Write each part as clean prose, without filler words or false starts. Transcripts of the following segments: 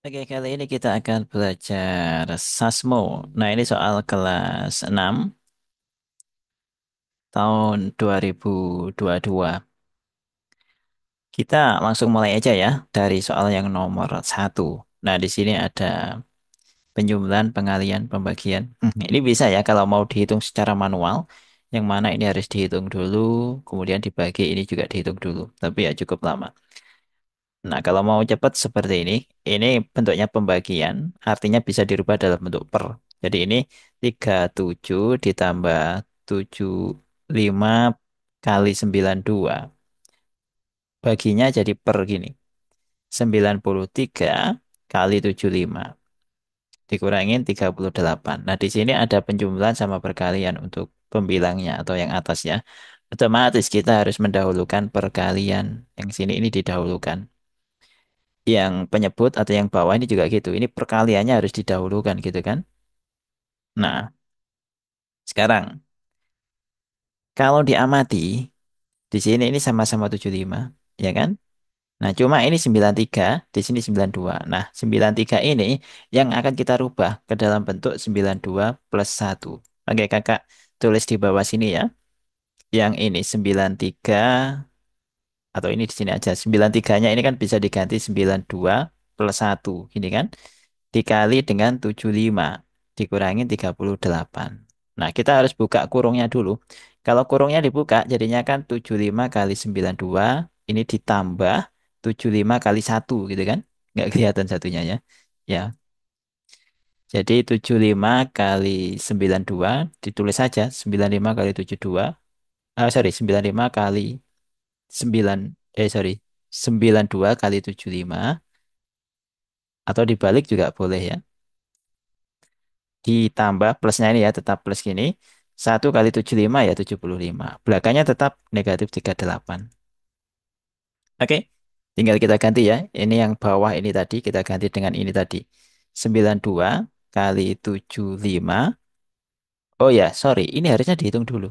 Oke, kali ini kita akan belajar Sasmo. Nah, ini soal kelas 6 tahun 2022. Kita langsung mulai aja ya dari soal yang nomor 1. Nah, di sini ada penjumlahan, pengalihan, pembagian. Ini bisa ya kalau mau dihitung secara manual. Yang mana ini harus dihitung dulu, kemudian dibagi ini juga dihitung dulu. Tapi ya cukup lama. Nah, kalau mau cepat seperti ini bentuknya pembagian, artinya bisa dirubah dalam bentuk per. Jadi ini 37 ditambah 75 kali 92. Baginya jadi per gini. 93 kali 75 dikurangin 38. Nah, di sini ada penjumlahan sama perkalian untuk pembilangnya atau yang atas ya. Otomatis kita harus mendahulukan perkalian. Yang sini ini didahulukan. Yang penyebut atau yang bawah ini juga gitu. Ini perkaliannya harus didahulukan gitu kan. Nah, sekarang kalau diamati di sini ini sama-sama 75, ya kan? Nah, cuma ini 93, di sini 92. Nah, 93 ini yang akan kita rubah ke dalam bentuk 92 plus 1. Oke, Kakak tulis di bawah sini ya. Yang ini 93 atau ini di sini aja. 93-nya ini kan bisa diganti 92 plus 1, gini kan? Dikali dengan 75 dikurangin 38. Nah, kita harus buka kurungnya dulu. Kalau kurungnya dibuka jadinya kan 75 kali 92 ini ditambah 75 kali 1 gitu kan? Nggak kelihatan satunya ya. Ya, jadi 75 kali 92 ditulis saja 95 kali 72. Sorry, 95 kali 9 sorry 92 kali 75 atau dibalik juga boleh ya. Ditambah plusnya ini ya tetap plus gini 1 kali 75 ya 75. Belakangnya tetap negatif 38. Oke, tinggal kita ganti ya, ini yang bawah ini tadi kita ganti dengan ini tadi 92 kali 75. Oh ya sorry, ini harusnya dihitung dulu,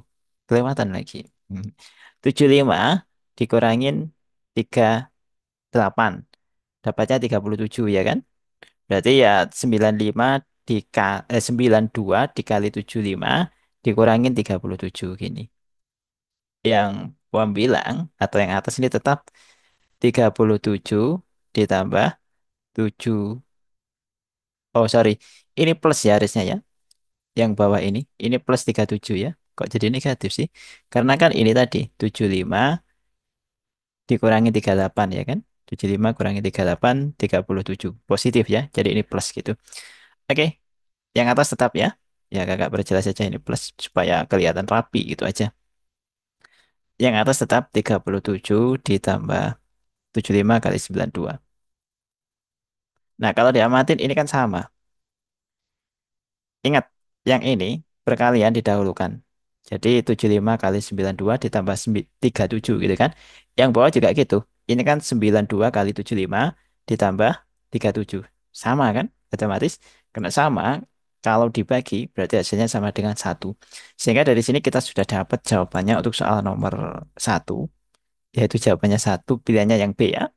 kelewatan lagi. Hmm. 75 dikurangin 38 dapatnya 37 ya kan. Berarti ya 95 sembilan puluh dua dikali 75 dikurangin 37 gini. Yang pembilang atau yang atas ini tetap 37 ditambah 7. Oh sorry, ini plus ya harusnya ya. Yang bawah ini plus 37 ya. Kok jadi negatif sih? Karena kan ini tadi 75 dikurangi 38 ya kan. 75 kurangi 38, 37. Positif ya. Jadi ini plus gitu. Oke, yang atas tetap ya. Ya kakak perjelas saja ini plus supaya kelihatan rapi gitu aja. Yang atas tetap 37 ditambah 75 kali 92. Nah kalau diamatin ini kan sama. Ingat, yang ini perkalian didahulukan. Jadi 75 kali 92 ditambah 37 gitu kan. Yang bawah juga gitu. Ini kan 92 kali 75 ditambah 37. Sama kan? Otomatis. Karena sama, kalau dibagi berarti hasilnya sama dengan satu. Sehingga dari sini kita sudah dapat jawabannya untuk soal nomor satu. Yaitu jawabannya satu, pilihannya yang B ya.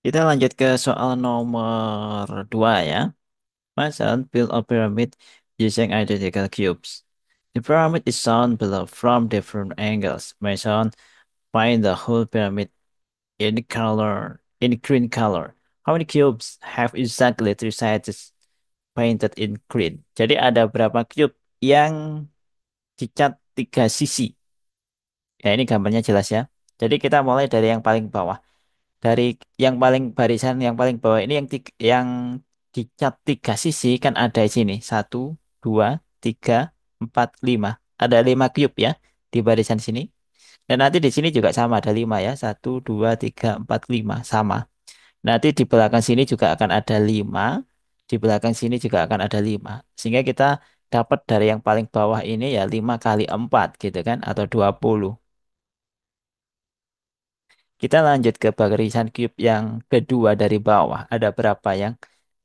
Kita lanjut ke soal nomor 2 ya. Mason built a pyramid using identical cubes. The pyramid is shown below from different angles. Mason find the whole pyramid in green color. How many cubes have exactly three sides painted in green? Jadi ada berapa cube yang dicat tiga sisi? Ya ini gambarnya jelas ya. Jadi kita mulai dari yang paling bawah. Dari yang paling barisan yang paling bawah ini yang dicat tiga sisi kan ada di sini 1, 2, 3, 4, 5. Ada 5 cube ya di barisan sini. Dan nanti di sini juga sama ada 5 ya, 1, 2, 3, 4, 5 sama. Nanti di belakang sini juga akan ada 5. Di belakang sini juga akan ada 5. Sehingga kita dapat dari yang paling bawah ini ya 5 kali 4 gitu kan atau 20. Kita lanjut ke barisan cube yang kedua dari bawah. Ada berapa yang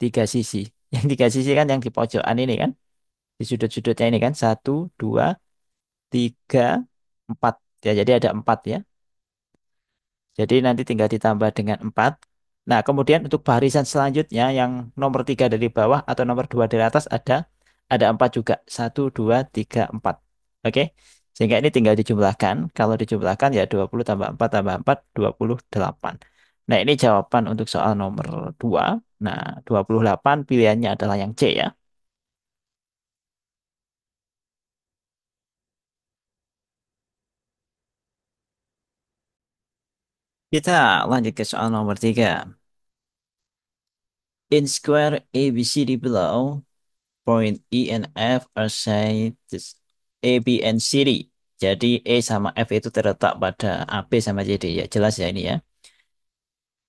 tiga sisi? Yang tiga sisi kan yang di pojokan ini kan? Di sudut-sudutnya ini kan? 1, 2, 3, 4. Ya, jadi ada 4 ya. Jadi nanti tinggal ditambah dengan 4. Nah, kemudian untuk barisan selanjutnya yang nomor 3 dari bawah atau nomor 2 dari atas ada 4 juga. Satu, 2, 3, 4. Oke. Sehingga ini tinggal dijumlahkan. Kalau dijumlahkan ya 20 tambah 4, 28. Nah, ini jawaban untuk soal nomor 2. Nah, 28 pilihannya adalah yang C ya. Kita lanjut ke soal nomor 3. In square ABCD below, point E and F are said A, B, and C, D. Jadi E sama F itu terletak pada AB sama CD ya. Jelas ya ini ya.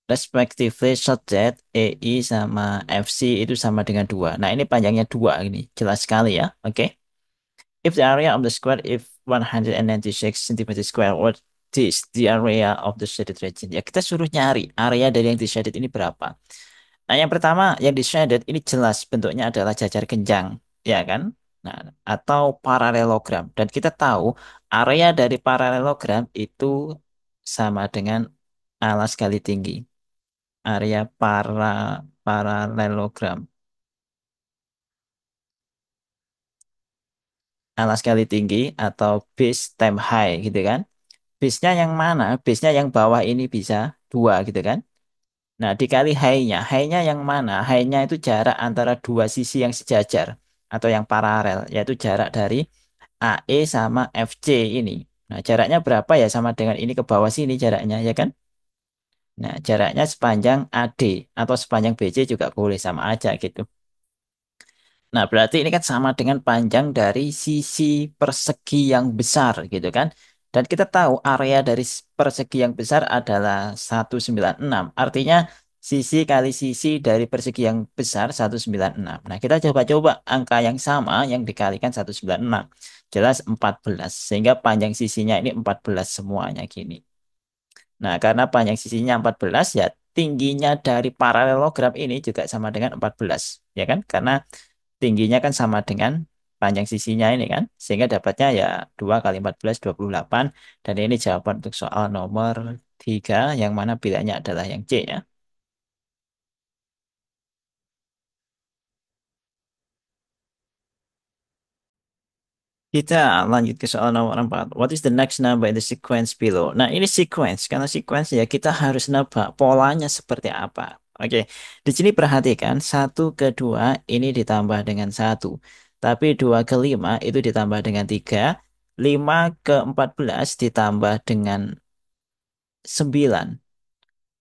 Respectively such that EI sama FC itu sama dengan 2. Nah ini panjangnya 2 ini. Jelas sekali ya. Oke. If the area of the square is 196 cm square, what is the area of the shaded region? Ya kita suruh nyari area dari yang di shaded ini berapa. Nah, yang pertama yang di shaded ini jelas bentuknya adalah jajar genjang, ya kan? Nah, atau paralelogram. Dan kita tahu area dari paralelogram itu sama dengan alas kali tinggi. Area paralelogram. Alas kali tinggi atau base time high gitu kan. Base-nya yang mana? Base-nya yang bawah ini bisa 2 gitu kan. Nah, dikali high-nya. High-nya yang mana? High-nya itu jarak antara dua sisi yang sejajar atau yang paralel, yaitu jarak dari AE sama FC ini. Nah, jaraknya berapa ya sama dengan ini ke bawah sini jaraknya, ya kan? Nah, jaraknya sepanjang AD atau sepanjang BC juga boleh sama aja gitu. Nah, berarti ini kan sama dengan panjang dari sisi persegi yang besar gitu kan. Dan kita tahu area dari persegi yang besar adalah 196. Artinya sisi kali sisi dari persegi yang besar 196. Nah, kita coba-coba angka yang sama yang dikalikan 196. Jelas 14. Sehingga panjang sisinya ini 14 semuanya gini. Nah, karena panjang sisinya 14 ya tingginya dari paralelogram ini juga sama dengan 14. Ya kan? Karena tingginya kan sama dengan panjang sisinya ini kan. Sehingga dapatnya ya 2 kali 14, 28. Dan ini jawaban untuk soal nomor 3 yang mana pilihannya adalah yang C ya. Kita lanjut ke soal nomor 4. What is the next number in the sequence below? Nah, ini sequence. Karena sequence ya kita harus nebak polanya seperti apa. Oke, di sini perhatikan 1 ke 2 ini ditambah dengan 1. Tapi 2 ke 5 itu ditambah dengan 3. 5 ke 14 ditambah dengan 9.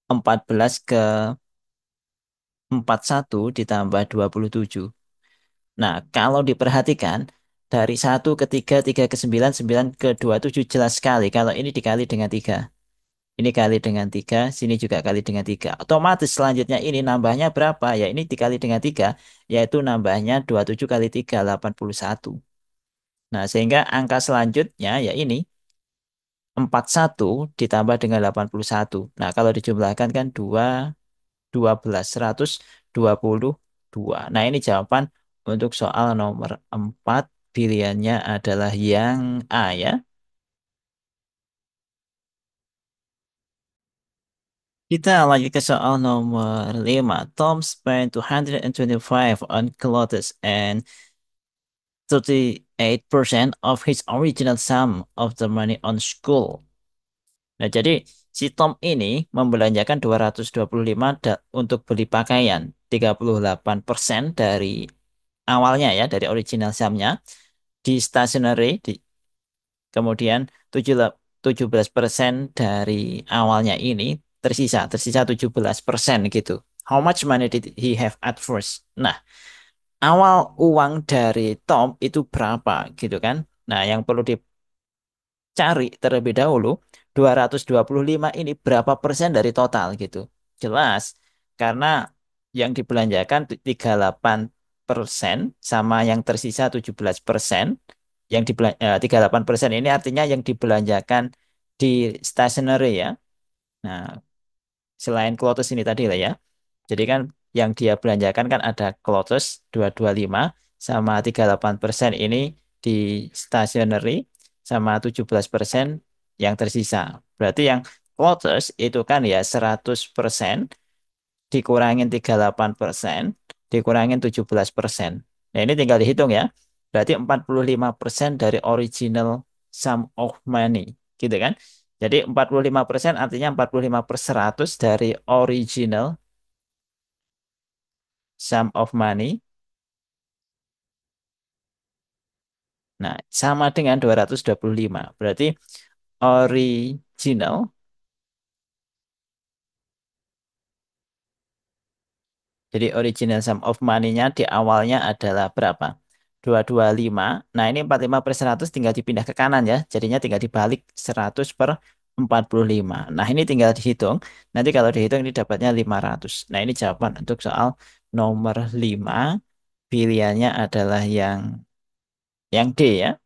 14 ke 41 ditambah 27. Nah, kalau diperhatikan dari 1 ke 3, 3 ke 9, 9 ke 27 jelas sekali. Kalau ini dikali dengan 3. Ini kali dengan 3, sini juga kali dengan 3. Otomatis selanjutnya ini nambahnya berapa? Ya ini dikali dengan 3, yaitu nambahnya 27 kali 3, 81. Nah, sehingga angka selanjutnya ya ini 41 ditambah dengan 81. Nah, kalau dijumlahkan kan 2, 12, 122. Nah, ini jawaban untuk soal nomor 4. Pilihannya adalah yang A ya. Kita lanjut ke soal nomor 5. Tom spent 225 on clothes and 38% of his original sum of the money on school. Nah, jadi si Tom ini membelanjakan 225 untuk beli pakaian. 38% dari awalnya ya, dari original sumnya di stationery, kemudian 17% dari awalnya ini tersisa 17% gitu. How much money did he have at first? Nah, awal uang dari Tom itu berapa gitu kan? Nah, yang perlu cari terlebih dahulu 225 ini berapa persen dari total gitu. Jelas karena yang dibelanjakan 38% sama yang tersisa 17%. 38% ini artinya yang dibelanjakan di stationery ya. Nah, selain clothes ini tadi lah ya. Jadi kan yang dia belanjakan kan ada clothes 225 sama 38% ini di stationery sama 17% yang tersisa. Berarti yang quarters itu kan ya 100% dikurangin 38% dikurangin 17%. Nah, ini tinggal dihitung ya. Berarti 45% dari original sum of money. Gitu kan? Jadi 45% artinya 45 per 100 dari original sum of money. Nah, sama dengan 225. Berarti original. Jadi original sum of money-nya di awalnya adalah berapa? 225. Nah, ini 45 per 100 tinggal dipindah ke kanan ya. Jadinya tinggal dibalik 100 per 45. Nah, ini tinggal dihitung. Nanti kalau dihitung ini dapatnya 500. Nah, ini jawaban untuk soal nomor 5. Pilihannya adalah yang D ya.